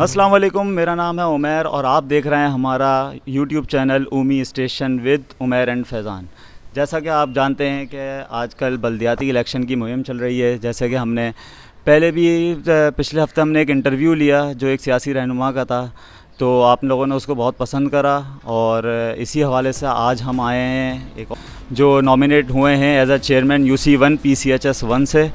السلام علیکم، میرا نام ہے عمیر اور آپ دیکھ رہے ہیں ہمارا YouTube channel Omi station with Umair and Faizan. جیسا کہ آپ جانتے ہیں کہ آج کل بلدیاتی الیکشن کی مہم چل رہی ہے، جیسے کہ ہم نے پہلے بھی پچھلے ہفتے ہم نے ایک انٹرویو لیا جو ایک سیاسی رہنما کا تھا، تو آپ لوگوں نے اس کو بہت پسند کرا، اور اسی حوالے سے آج ہم آئے ہیں ایک جو نامینیٹ ہوئے ہیں as a chairman UC1 PCHS1 سے،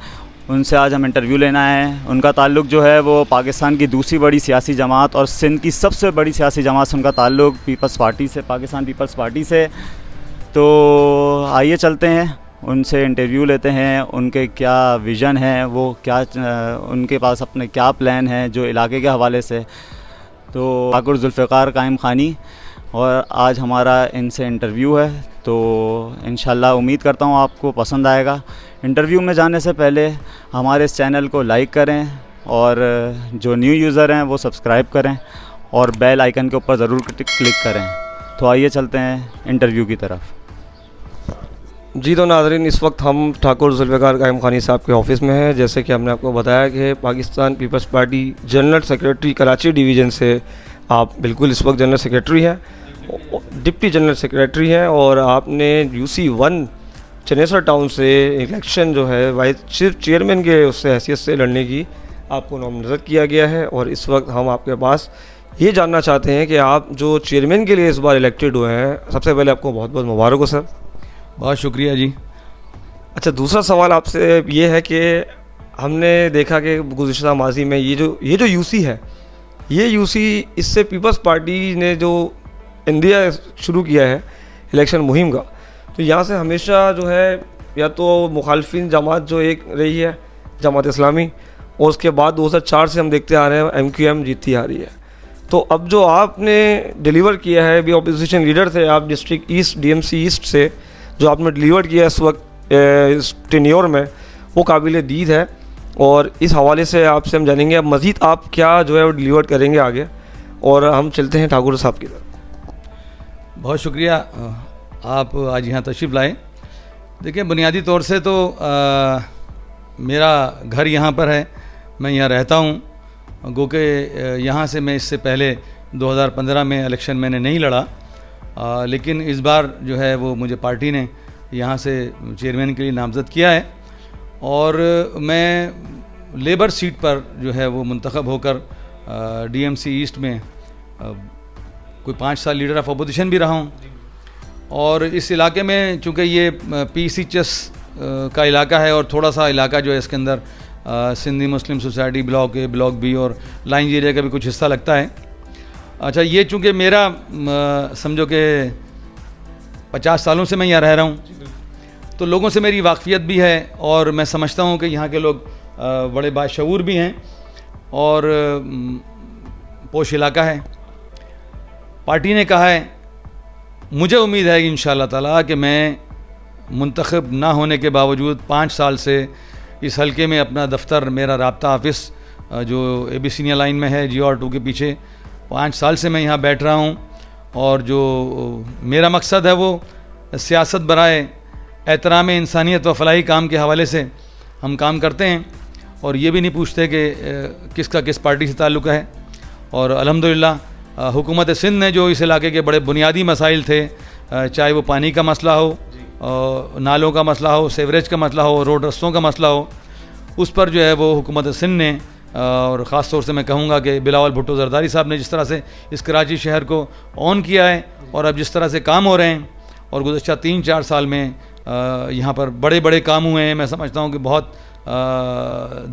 ان سے آج ہم انٹرویو لینا ہے۔ ان کا تعلق جو ہے وہ پاکستان کی دوسری بڑی سیاسی جماعت اور سندھ کی سب سے بڑی سیاسی جماعت سے ان کا تعلق پیپلز پارٹی سے، پاکستان پیپلز پارٹی سے۔ تو آئیے چلتے ہیں ان سے انٹرویو لیتے ہیں، ان کے کیا ویژن ہے، وہ کیا ان کے پاس اپنے کیا پلان ہیں جو علاقے کے حوالے سے۔ تو ٹھاکر ذوالفقار قائم خانی، اور آج ہمارا ان سے انٹرویو ہے، تو انشاءاللہ امید کرتا ہوں آپ کو پسند آئے گا۔ انٹرویو میں جانے سے پہلے ہمارے اس چینل کو لائک کریں، اور جو نیو یوزر ہیں وہ سبسکرائب کریں، اور بیل آئیکن کے اوپر ضرور کلک کریں۔ تو آئیے چلتے ہیں انٹرویو کی طرف۔ جی تو ناظرین، اس وقت ہم ٹھاکر ذوالفقار قائم خانی صاحب کے آفس میں ہیں۔ جیسے کہ ہم نے آپ کو بتایا کہ Pakistan Peoples Party general secretary Karachi division سے آپ بالکل اس وقت جنرل سیکریٹری ہیں، ڈپٹی جنرل سیکریٹری ہیں، اور آپ نے UC1 چنیسر ٹاؤن سے الیکشن جو ہے صرف چیئرمین کے اس سے حیثیت سے لڑنے کی آپ کو نامزد کیا گیا ہے۔ اور اس وقت ہم آپ کے پاس یہ جاننا چاہتے ہیں کہ آپ جو چیئرمین کے لیے اس بار الیکٹڈ ہوئے ہیں، سب سے پہلے آپ کو بہت بہت مبارک ہو سر۔ بہت شکریہ جی۔ اچھا، دوسرا سوال آپ سے یہ ہے کہ ہم نے دیکھا کہ گزشتہ ماضی میں یہ جو UC ہے، یہ UC اس سے پیپلز پارٹی نے جو انڈیا شروع کیا ہے الیکشن مہم کا، تو یہاں سے ہمیشہ جو ہے یا تو مخالفین جماعت جو ایک رہی ہے جماعت اسلامی، اور اس کے بعد 2004 سے ہم دیکھتے آ رہے ہیں MQM جیتتی آ رہی ہے۔ تو اب جو آپ نے ڈیلیور کیا ہے، بھی اپوزیشن لیڈر تھے آپ ڈسٹرکٹ ایسٹ DMC ایسٹ سے، جو آپ نے ڈیلیور کیا اس وقت اس ٹینیور میں، وہ قابل دید ہے، اور اس حوالے سے آپ سے ہم جانیں گے اب مزید آپ کیا جو ہے وہ ڈیلیور کریں گے آگے۔ اور ہم چلتے ہیں ٹھاکر صاحب کی طرف۔ بہت شکریہ آپ آج یہاں تشریف لائے۔ دیکھیں، بنیادی طور سے تو میرا گھر یہاں پر ہے، میں یہاں رہتا ہوں، گو کہ یہاں سے میں اس سے پہلے 2015 میں الیکشن میں نے نہیں لڑا، لیکن اس بار جو ہے وہ مجھے پارٹی نے یہاں سے چیئرمین کے لیے نامزد کیا ہے، اور میں لیبر سیٹ پر جو ہے وہ منتخب ہو کر DMC ایسٹ میں کوئی 5 سال لیڈر آف اپوزیشن بھی رہا ہوں۔ اور اس علاقے میں چونکہ یہ PCHS کا علاقہ ہے، اور تھوڑا سا علاقہ جو ہے اس کے اندر Sindhi Muslim society block A block B اور لائنز ایریا کا بھی کچھ حصہ لگتا ہے۔ اچھا، یہ چونکہ میرا سمجھو کہ 50 سالوں سے میں یہاں رہ رہا ہوں، تو لوگوں سے میری واقفیت بھی ہے، اور میں سمجھتا ہوں کہ یہاں کے لوگ بڑے باشعور بھی ہیں، اور پوش علاقہ ہے۔ پارٹی نے کہا ہے، مجھے امید ہے کہ انشاءاللہ تعالیٰ کہ میں منتخب نہ ہونے کے باوجود 5 سال سے اس حلقے میں اپنا دفتر، میرا رابطہ آفس جو ایبیسینیا لائن میں ہے GR2 کے پیچھے، 5 سال سے میں یہاں بیٹھ رہا ہوں، اور جو میرا مقصد ہے وہ سیاست برائے احترام انسانیت و فلاحی کام کے حوالے سے ہم کام کرتے ہیں، اور یہ بھی نہیں پوچھتے کہ کس کا کس پارٹی سے تعلق ہے۔ اور الحمدللہ حکومت سندھ نے جو اس علاقے کے بڑے بنیادی مسائل تھے، چاہے وہ پانی کا مسئلہ ہو، نالوں کا مسئلہ ہو، سیوریج کا مسئلہ ہو، روڈ رستوں کا مسئلہ ہو، اس پر جو ہے وہ حکومت سندھ نے، اور خاص طور سے میں کہوں گا کہ بلاول بھٹو زرداری صاحب نے جس طرح سے اس کراچی شہر کو آن کیا ہے، اور اب جس طرح سے کام ہو رہے ہیں، اور گزشتہ 3-4 سال میں یہاں پر بڑے بڑے کام ہوئے ہیں۔ میں سمجھتا ہوں کہ بہت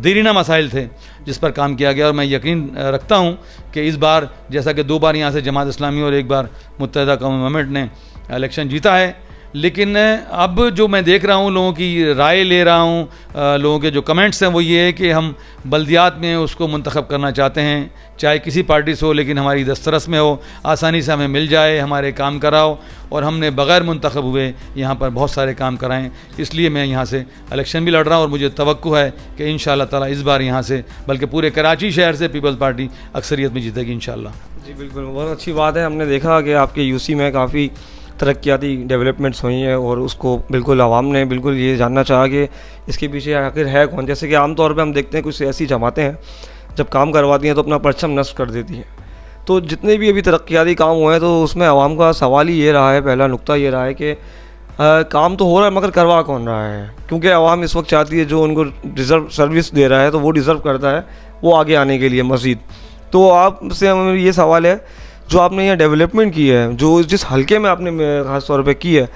دیرینہ مسائل تھے جس پر کام کیا گیا، اور میں یقین رکھتا ہوں کہ اس بار جیسا کہ 2 بار یہاں سے جماعت اسلامی اور 1 بار متحدہ قومی موومنٹ نے الیکشن جیتا ہے، لیکن اب جو میں دیکھ رہا ہوں، لوگوں کی رائے لے رہا ہوں، لوگوں کے جو کمنٹس ہیں وہ یہ ہے کہ ہم بلدیات میں اس کو منتخب کرنا چاہتے ہیں، چاہے کسی پارٹی سے ہو، لیکن ہماری دسترس میں ہو، آسانی سے ہمیں مل جائے، ہمارے کام کراؤ، اور ہم نے بغیر منتخب ہوئے یہاں پر بہت سارے کام کرائیں۔ اس لیے میں یہاں سے الیکشن بھی لڑ رہا ہوں، اور مجھے توقع ہے کہ انشاءاللہ تعالیٰ اس بار یہاں سے بلکہ پورے کراچی شہر سے پیپلز پارٹی اکثریت میں جیتے گی انشاءاللہ۔ جی بالکل، بہت اچھی بات ہے۔ ہم نے دیکھا کہ آپ کے UC میں کافی ترقیاتی ڈیولپمنٹس ہوئی ہیں، اور اس کو بالکل عوام نے بالکل یہ جاننا چاہا کہ اس کے پیچھے آخر ہے کون۔ جیسے کہ عام طور پہ ہم دیکھتے ہیں کچھ ایسی جماعتیں ہیں جب کام کرواتی ہیں تو اپنا پرچم نصب کر دیتی ہیں. تو جتنے بھی ابھی ترقیاتی کام ہوئے ہیں تو اس میں عوام کا سوال ہی یہ رہا ہے, پہلا نقطہ یہ رہا ہے کہ کام تو ہو رہا ہے مگر کروا کون رہا ہے, کیونکہ عوام اس وقت چاہتی ہے جو ان کو ڈیزرو سروس دے رہا ہے تو وہ ڈیزرو کرتا ہے وہ آگے آنے کے لیے مزید. تو آپ سے ہمیں یہ سوال ہے, جو آپ نے یہ ڈیولپمنٹ کی ہے, جو جس حلقے میں آپ نے خاص طور پہ کی ہے,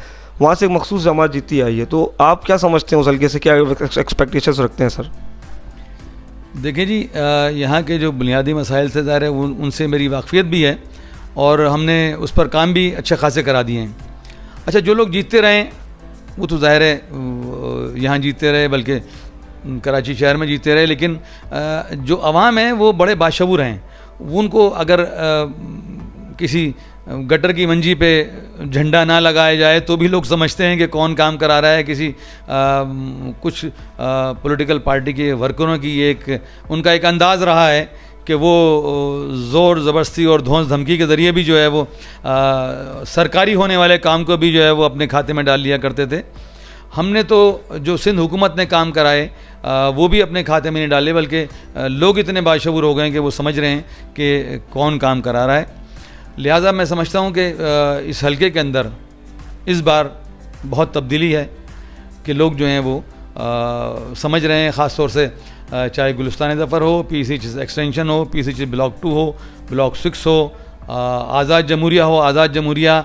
وہاں سے ایک مخصوص جماعت جیتی آئی ہے, تو آپ کیا سمجھتے ہیں اس حلقے سے, کیا ایکسپیکٹیشنس رکھتے ہیں سر؟ دیکھیں جی, یہاں کے جو بنیادی مسائل سے ظاہر ہے ان سے میری واقفیت بھی ہے اور ہم نے اس پر کام بھی اچھے خاصے کرا دیے ہیں. اچھا, جو لوگ جیتتے رہے وہ تو ظاہر ہے یہاں جیتتے رہے, بلکہ کراچی شہر میں جیتے رہے, لیکن جو عوام ہیں وہ بڑے باشعور ہیں. ان کو اگر کسی گٹر کی منجی پہ جھنڈا نہ لگایا جائے تو بھی لوگ سمجھتے ہیں کہ کون کام کرا رہا ہے. کسی کچھ پولیٹیکل پارٹی کے ورکروں کی ایک ان کا ایک انداز رہا ہے کہ وہ زور زبردستی اور دھونس دھمکی کے ذریعے بھی جو ہے وہ سرکاری ہونے والے کام کو بھی جو ہے وہ اپنے کھاتے میں ڈال لیا کرتے تھے. ہم نے تو جو سندھ حکومت نے کام کرائے وہ بھی اپنے کھاتے میں نہیں ڈالے, بلکہ لوگ اتنے باشعور ہو گئے ہیں کہ وہ سمجھ رہے ہیں کہ کون کام کرا رہا ہے. لہٰذا میں سمجھتا ہوں کہ اس حلقے کے اندر اس بار بہت تبدیلی ہے کہ لوگ جو ہیں وہ سمجھ رہے ہیں, خاص طور سے چاہے گلستان ظفر ہو, PC ایکسٹینشن ہو, PC بلاک 2 ہو, بلاک 6 ہو, آزاد جمہوریہ ہو. آزاد جمہوریہ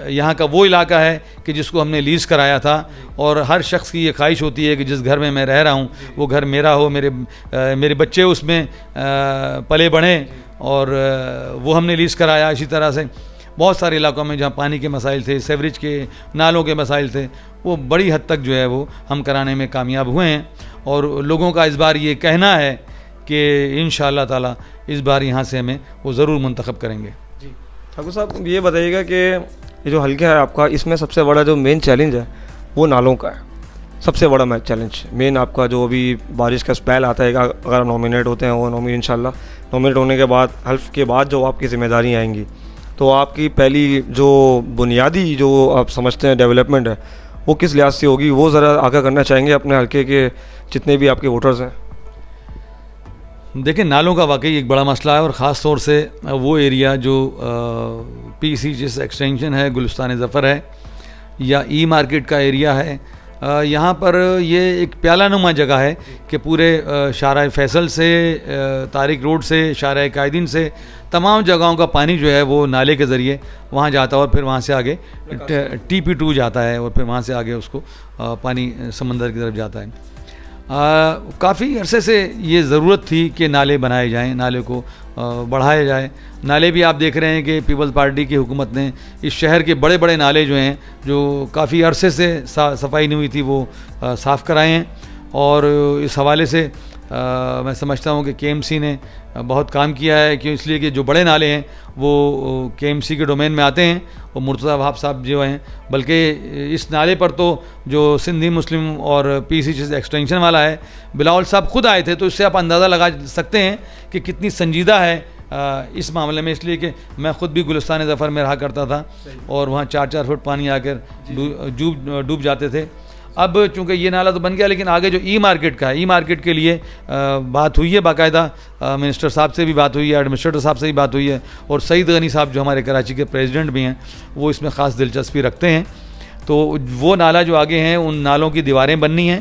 یہاں کا وہ علاقہ ہے کہ جس کو ہم نے لیز کرایا تھا, اور ہر شخص کی یہ خواہش ہوتی ہے کہ جس گھر میں میں رہ رہا ہوں وہ گھر میرا ہو, میرے بچے اس میں پلے بڑھیں, اور وہ ہم نے لیز کرایا. اسی طرح سے بہت سارے علاقوں میں جہاں پانی کے مسائل تھے, سیوریج کے, نالوں کے مسائل تھے, وہ بڑی حد تک جو ہے وہ ہم کرانے میں کامیاب ہوئے ہیں. اور لوگوں کا اس بار یہ کہنا ہے کہ انشاءاللہ تعالی اس بار یہاں سے ہمیں وہ ضرور منتخب کریں گے. جی ٹھاکر صاحب, یہ بتائیے گا کہ یہ جو حلقہ ہے آپ کا, اس میں سب سے بڑا جو مین چیلنج ہے وہ نالوں کا ہے. سب سے بڑا چیلنج مین آپ کا جو ابھی بارش کا اسپیل آتا ہے, اگر آپ نامینیٹ ہوتے ہیں وہ انشاءاللہ نامینیٹ ہونے کے بعد حلف کے بعد جو آپ کی ذمہ داریاں آئیں گی, تو آپ کی پہلی جو بنیادی جو آپ سمجھتے ہیں ڈیولپمنٹ ہے وہ کس لحاظ سے ہوگی, وہ ذرا آگاہ کرنا چاہیں گے اپنے حلقے کے جتنے بھی آپ کے ووٹرز ہیں. دیکھیں, نالوں کا واقعی ایک بڑا مسئلہ ہے, اور خاص طور سے وہ ایریا جو PC ایکسٹینشن ہے, گلستان ظفر ہے, یا ای مارکیٹ کا ایریا ہے. یہاں پر یہ ایک پیالہ نما جگہ ہے کہ پورے شارع فیصل سے, طارق روڈ سے, شارع قائدین سے, تمام جگہوں کا پانی جو ہے وہ نالے کے ذریعے وہاں جاتا ہے, اور پھر وہاں سے آگے TP2 جاتا ہے, اور پھر وہاں سے آگے اس کو پانی سمندر کی طرف جاتا ہے. کافی عرصے سے یہ ضرورت تھی کہ نالے بنائے جائیں, نالے کو بڑھایا جائے. نالے بھی آپ دیکھ رہے ہیں کہ پیپلز پارٹی کی حکومت نے اس شہر کے بڑے بڑے نالے جو ہیں, جو کافی عرصے سے صفائی نہیں ہوئی تھی, وہ صاف کرائے ہیں. اور اس حوالے سے میں سمجھتا ہوں کہ KMC نے بہت کام کیا ہے, کیوں اس لیے کہ جو بڑے نالے ہیں وہ KMC کے ڈومین میں آتے ہیں, اور مرتضی وہاب صاحب جو ہیں, بلکہ اس نالے پر تو جو سندھی مسلم اور PC ایکسٹینشن والا ہے, بلاول صاحب خود آئے تھے, تو اس سے آپ اندازہ لگا سکتے ہیں کہ کتنی سنجیدہ ہے اس معاملے میں. اس لیے کہ میں خود بھی گلستان ظفر میں رہا کرتا تھا, اور وہاں 4-4 فٹ پانی آ کر ڈوب جاتے تھے. اب چونکہ یہ نالا تو بن گیا, لیکن آگے جو ای مارکیٹ کا ہے, ای مارکیٹ کے لیے بات ہوئی ہے, باقاعدہ منسٹر صاحب سے بھی بات ہوئی ہے, ایڈمنسٹریٹر صاحب سے بھی بات ہوئی ہے, اور سعید غنی صاحب جو ہمارے کراچی کے پریزیڈنٹ بھی ہیں وہ اس میں خاص دلچسپی رکھتے ہیں. تو وہ نالا جو آگے ہیں, ان نالوں کی دیواریں بننی ہیں,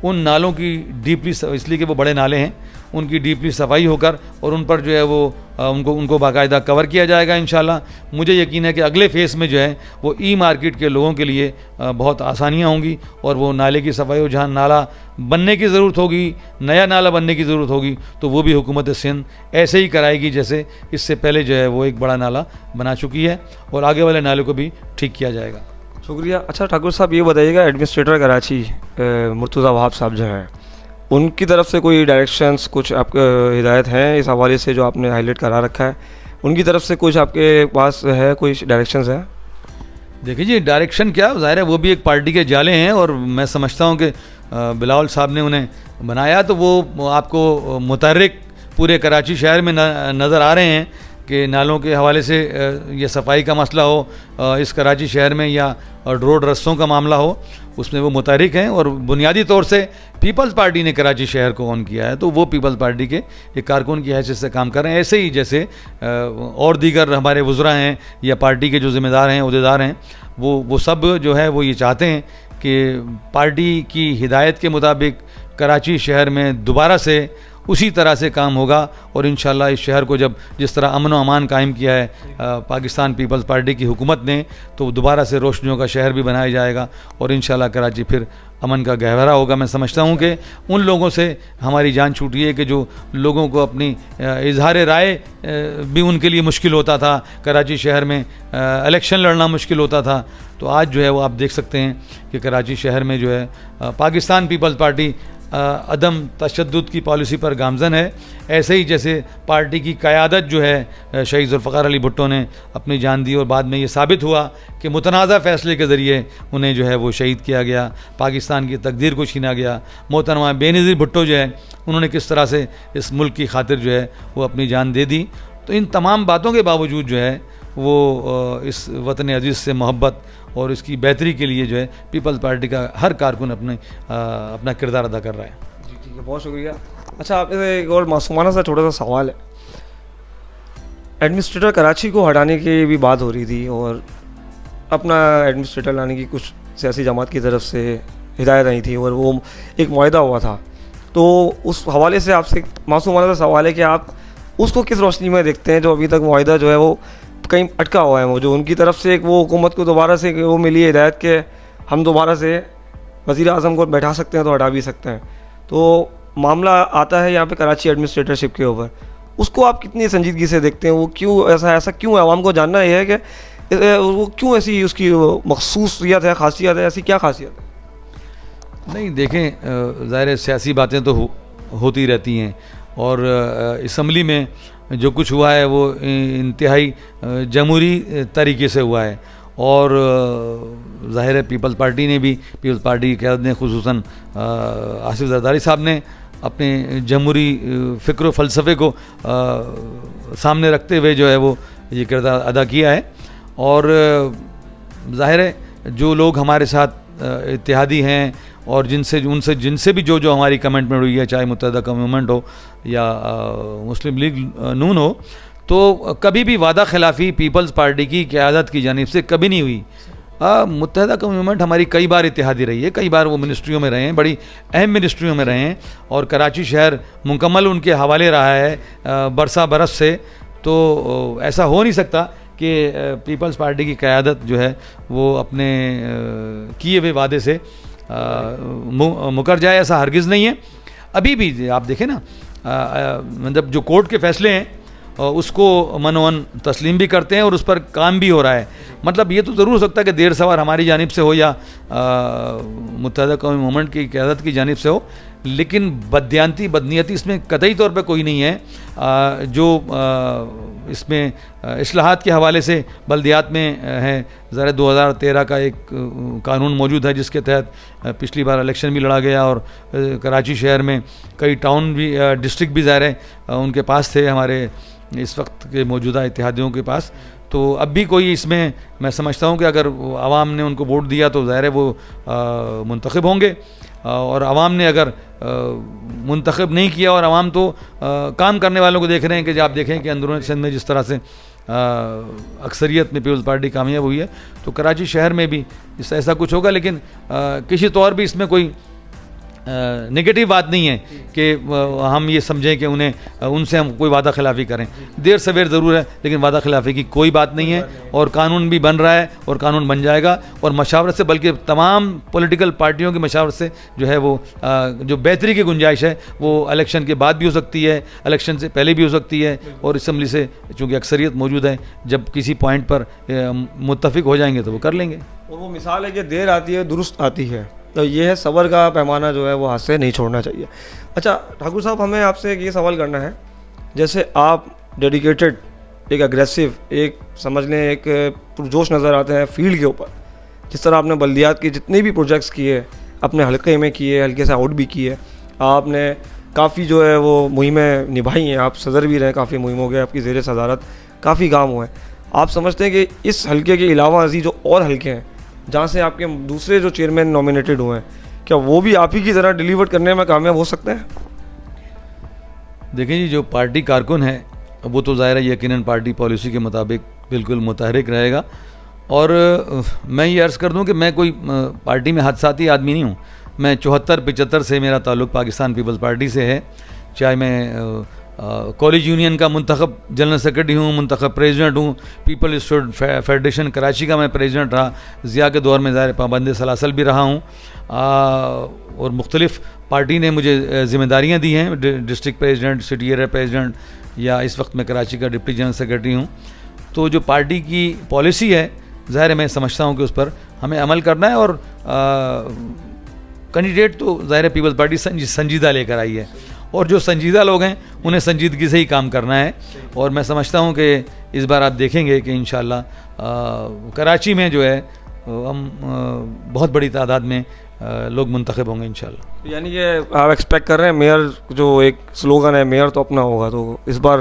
ان نالوں کی ڈیپلی, اس لیے کہ وہ بڑے نالے ہیں, ان کی ڈیپلی صفائی ہو کر, اور ان پر جو ہے وہ ان کو باقاعدہ کور کیا جائے گا انشاءاللہ. مجھے یقین ہے کہ اگلے فیز میں جو ہے وہ ای مارکیٹ کے لوگوں کے لیے بہت آسانیاں ہوں گی, اور وہ نالے کی صفائی ہو, جہاں نالا بننے کی ضرورت ہوگی, نیا نالا بننے کی ضرورت ہوگی, تو وہ بھی حکومت سندھ ایسے ہی کرائے گی جیسے اس سے پہلے جو ہے وہ ایک بڑا نالا بنا چکی ہے, اور آگے والے نالے کو بھی ٹھیک کیا جائے گا. شکریہ. اچھا ٹھاکر صاحب, یہ بتائیے گا ایڈمنسٹریٹر کراچی مرتضی وہاب صاحب جو ہیں, ان کی طرف سے کوئی ڈائریکشنز, کچھ آپ کے ہدایت ہیں اس حوالے سے جو آپ نے ہائی لائٹ کرا رکھا ہے, ان کی طرف سے کچھ آپ کے پاس ہے, کوئی ڈائریکشنز ہیں؟ دیکھیے جی, ڈائریکشن کیا, ظاہر ہے وہ بھی ایک پارٹی کے جالے ہیں, اور میں سمجھتا ہوں کہ بلاول صاحب نے انہیں بنایا تو وہ آپ کو متحرک پورے کراچی شہر میں نظر آ رہے ہیں کہ نالوں کے حوالے سے یہ صفائی کا مسئلہ ہو اس کراچی شہر میں, یا روڈ رستوں کا معاملہ ہو, اس میں وہ متحرک ہیں, اور بنیادی طور سے پیپلز پارٹی نے کراچی شہر کو آن کیا ہے, تو وہ پیپلز پارٹی کے ایک کارکن کی حیثیت سے کام کر رہے ہیں. ایسے ہی جیسے اور دیگر ہمارے وزراء ہیں یا پارٹی کے جو ذمہ دار ہیں, عہدیدار ہیں, وہ سب جو ہے وہ یہ چاہتے ہیں کہ پارٹی کی ہدایت کے مطابق کراچی شہر میں دوبارہ سے اسی طرح سے کام ہوگا, اور انشاءاللہ اس شہر کو جس طرح امن و امان قائم کیا ہے پاکستان پیپلز پارٹی کی حکومت نے, تو دوبارہ سے روشنیوں کا شہر بھی بنایا جائے گا, اور انشاءاللہ کراچی پھر امن کا گہوارہ ہوگا. میں سمجھتا ہوں کہ ان لوگوں سے ہماری جان چھوٹی ہے کہ جو لوگوں کو اپنی اظہار رائے بھی ان کے لیے مشکل ہوتا تھا, کراچی شہر میں الیکشن لڑنا مشکل ہوتا تھا, تو آج جو ہے وہ آپ دیکھ سکتے ہیں کہ کراچی شہر میں جو ہے پاکستان پیپلز پارٹی عدم تشدد کی پالیسی پر گامزن ہے. ایسے ہی جیسے پارٹی کی قیادت جو ہے شہید ذوالفقار علی بھٹو نے اپنی جان دی, اور بعد میں یہ ثابت ہوا کہ متنازع فیصلے کے ذریعے انہیں جو ہے وہ شہید کیا گیا, پاکستان کی تقدیر کو چھینا گیا. محترمہ بےنظیر بھٹو جو ہے انہوں نے کس طرح سے اس ملک کی خاطر جو ہے وہ اپنی جان دے دی. تو ان تمام باتوں کے باوجود جو ہے وہ اس وطن عزیز سے محبت اور اس کی بہتری کے لیے جو ہے پیپلز پارٹی کا ہر کارکن اپنا کردار ادا کر رہا ہے. جی ٹھیک ہے, بہت شکریہ. اچھا, آپ سے ایک اور معصومانہ سا چھوٹا سا سوال ہے. ایڈمنسٹریٹر کراچی کو ہٹانے کی بھی بات ہو رہی تھی, اور اپنا ایڈمنسٹریٹر لانے کی کچھ سیاسی جماعت کی طرف سے ہدایت آئی تھی, اور وہ ایک معاہدہ ہوا تھا. تو اس حوالے سے آپ سے معصومانہ سا سوال ہے کہ آپ اس کو کس روشنی میں دیکھتے ہیں, جو ابھی تک معاہدہ جو ہے وہ کہیں اٹکا ہوا ہے, وہ جو ان کی طرف سے ایک وہ حکومت کو دوبارہ سے وہ ملی ہے ہدایت کہ ہم دوبارہ سے وزیر اعظم کو بیٹھا سکتے ہیں تو ہٹا بھی سکتے ہیں. تو معاملہ آتا ہے یہاں پہ کراچی ایڈمنسٹریٹرشپ کے اوپر, اس کو آپ کتنی سنجیدگی سے دیکھتے ہیں؟ وہ کیوں ایسا کیوں ہے؟ عوام کو جاننا یہ ہے کہ وہ کیوں ایسی اس کی مخصوصیت ہے, خاصیت ہے, ایسی کیا خاصیت ہے؟ نہیں دیکھیں, ظاہر سیاسی باتیں تو ہوتی رہتی ہیں, اور اسمبلی میں جو کچھ ہوا ہے وہ انتہائی جمہوری طریقے سے ہوا ہے, اور ظاہر ہے پیپلز پارٹی نے بھی, پیپلز پارٹی کی قیادت نے, خصوصاً آصف زرداری صاحب نے اپنے جمہوری فکر و فلسفے کو سامنے رکھتے ہوئے جو ہے وہ یہ کردار ادا کیا ہے. اور ظاہر ہے جو لوگ ہمارے ساتھ اتحادی ہیں اور جن سے بھی جو ہماری کمنٹمنٹ ہوئی ہے, چاہے متحدہ قومی موومنٹ ہو یا مسلم لیگ نون ہو, تو کبھی بھی وعدہ خلافی پیپلز پارٹی کی قیادت کی جانب سے کبھی نہیں ہوئی. متحدہ قومی موومنٹ ہماری کئی بار اتحادی رہی ہے, کئی بار وہ منسٹریوں میں رہے ہیں, بڑی اہم منسٹریوں میں رہے ہیں, اور کراچی شہر مکمل ان کے حوالے رہا ہے برسا برس سے. تو ایسا ہو نہیں سکتا کہ پیپلز پارٹی کی قیادت جو ہے وہ اپنے کیے ہوئے وعدے سے مکر جائے, ایسا ہرگز نہیں ہے. ابھی بھی آپ دیکھیں نا, مطلب جو کورٹ کے فیصلے ہیں اس کو منوان تسلیم بھی کرتے ہیں, اور اس پر کام بھی ہو رہا ہے. مطلب یہ تو ضرور ہو سکتا ہے کہ دیر سوار ہماری جانب سے ہو یا متحدہ قومی موومنٹ کی قیادت کی جانب سے ہو, لیکن بدنیتی اس میں قطعی طور پہ کوئی نہیں ہے. جو اس میں اصلاحات کے حوالے سے بلدیات میں ہے, ذرا 2013 کا ایک قانون موجود ہے جس کے تحت پچھلی بار الیکشن بھی لڑا گیا, اور کراچی شہر میں کئی ٹاؤن بھی, ڈسٹرکٹ بھی ظاہر ہے ان کے پاس تھے, ہمارے اس وقت کے موجودہ اتحادیوں کے پاس. تو اب بھی کوئی اس میں سمجھتا ہوں کہ اگر عوام نے ان کو ووٹ دیا تو ظاہر ہے وہ منتخب ہوں گے, اور عوام نے اگر منتخب نہیں کیا, اور عوام تو کام کرنے والوں کو دیکھ رہے ہیں کہ جب آپ دیکھیں کہ اندرون سندھ میں جس طرح سے اکثریت میں پیپلز پارٹی کامیاب ہوئی ہے, تو کراچی شہر میں بھی ایسا کچھ ہوگا. لیکن کسی طور بھی اس میں کوئی نگیٹو بات نہیں ہے کہ ہم یہ سمجھیں کہ ان سے ہم کوئی وعدہ خلافی کریں. دیر سویر ضرور ہے, لیکن وعدہ خلافی کی کوئی بات نہیں ہے, اور قانون بھی بن رہا ہے اور قانون بن جائے گا, اور مشاورت سے, بلکہ تمام پولیٹیکل پارٹیوں کی مشاورت سے جو ہے وہ جو بہتری کی گنجائش ہے وہ الیکشن کے بعد بھی ہو سکتی ہے, الیکشن سے پہلے بھی ہو سکتی ہے, اور اسمبلی سے چونکہ اکثریت موجود ہے, جب کسی پوائنٹ پر متفق ہو جائیں گے تو وہ کر لیں گے. اور وہ مثال ہے کہ دیر آتی ہے درست آتی ہے, تو یہ ہے صبر کا پیمانہ جو ہے وہ ہاتھ سے نہیں چھوڑنا چاہیے. اچھا ٹھاکر صاحب, ہمیں آپ سے یہ سوال کرنا ہے, جیسے آپ ڈیڈیکیٹڈ, ایک اگریسو, ایک سمجھ لیں ایک پرجوش نظر آتے ہیں فیلڈ کے اوپر, جس طرح آپ نے بلدیات کے جتنے بھی پروجیکٹس کیے اپنے حلقے میں کیے, حلقے سے آؤٹ بھی کیے, آپ نے کافی جو ہے وہ مہمیں نبھائی ہیں, آپ صدر بھی رہے, کافی مہم ہو گئے آپ کی زیر صدارت, کافی کام ہوئے. آپ سمجھتے ہیں کہ اس حلقے کے علاوہ ازیں جو اور حلقے ہیں جہاں سے آپ کے دوسرے جو چیئرمین نامینیٹڈ ہوئے ہیں، کیا وہ بھی آپ ہی کی طرح ڈیلیور کرنے میں کامیاب ہو سکتے ہیں؟ دیکھیں جی، جو پارٹی کارکن ہے وہ تو ظاہر ہے یقیناً پارٹی پالیسی کے مطابق بالکل متحرک رہے گا. اور میں یہ عرض کر دوں کہ میں کوئی پارٹی میں حادثاتی آدمی نہیں ہوں. میں 74-75 سے میرا تعلق پاکستان پیپلز پارٹی سے ہے. چاہے میں کالج یونین کا منتخب جنرل سیکرٹری ہوں، منتخب پریزیڈنٹ ہوں، پیپل اسٹوڈنٹ فیڈریشن کراچی کا میں پریزیڈنٹ رہا، ضیاء کے دور میں ظاہر پابند سلاسل بھی رہا ہوں، اور مختلف پارٹی نے مجھے ذمہ داریاں دی ہیں، district president, city area president, یا اس وقت میں کراچی کا ڈپٹی جنرل سیکرٹری ہوں. تو جو پارٹی کی پالیسی ہے ظاہر ہے میں سمجھتا ہوں کہ اس پر ہمیں عمل کرنا ہے، اور کینڈیڈیٹ تو ظاہر ہے پیپلز پارٹی سنجیدہ لے کر آئی ہے، اور جو سنجیدہ لوگ ہیں انہیں سنجیدگی سے ہی کام کرنا ہے. اور میں سمجھتا ہوں کہ اس بار آپ دیکھیں گے کہ انشاءاللہ کراچی میں جو ہے ہم بہت بڑی تعداد میں لوگ منتخب ہوں گے انشاءاللہ. یعنی کہ آپ ایکسپیکٹ کر رہے ہیں میئر جو ایک سلوگن ہے میئر تو اپنا ہوگا، تو اس بار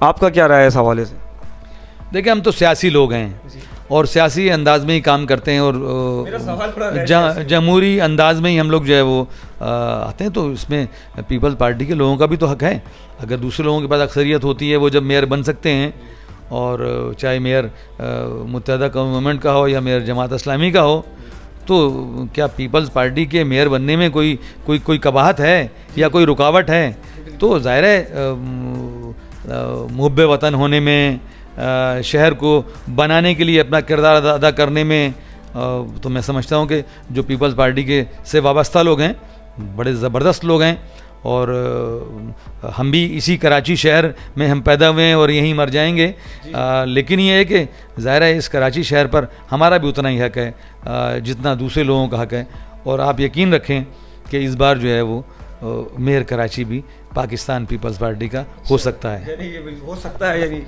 آپ کا کیا رائے ہے اس حوالے سے؟ دیکھیں ہم تو سیاسی لوگ ہیں اور سیاسی انداز میں ہی کام کرتے ہیں، اور جمہوری انداز میں ہی ہم لوگ جو ہے وہ آتے ہیں. تو اس میں پیپلز پارٹی کے لوگوں کا بھی تو حق ہے. اگر دوسرے لوگوں کے پاس اکثریت ہوتی ہے وہ جب میئر بن سکتے ہیں، اور چاہے میئر متحدہ قومی موومنٹ کا ہو یا میئر جماعت اسلامی کا ہو، تو کیا پیپلز پارٹی کے میئر بننے میں کوئی قباحت ہے یا کوئی رکاوٹ ہے؟ تو ظاہر ہے محب وطن ہونے میں، شہر کو بنانے کے لیے اپنا کردار ادا کرنے میں، تو میں سمجھتا ہوں کہ جو پیپلز پارٹی کے سے وابستہ لوگ ہیں بڑے زبردست لوگ ہیں. اور ہم بھی اسی کراچی شہر میں ہم پیدا ہوئے ہیں اور یہیں مر جائیں گے. لیکن یہ ہے کہ ظاہر ہے اس کراچی شہر پر ہمارا بھی اتنا ہی حق ہے جتنا دوسرے لوگوں کا حق ہے. اور آپ یقین رکھیں کہ اس بار جو ہے وہ میئر کراچی بھی پاکستان پیپلز پارٹی کا ہو سکتا ہے. ہو سکتا ہے یعنی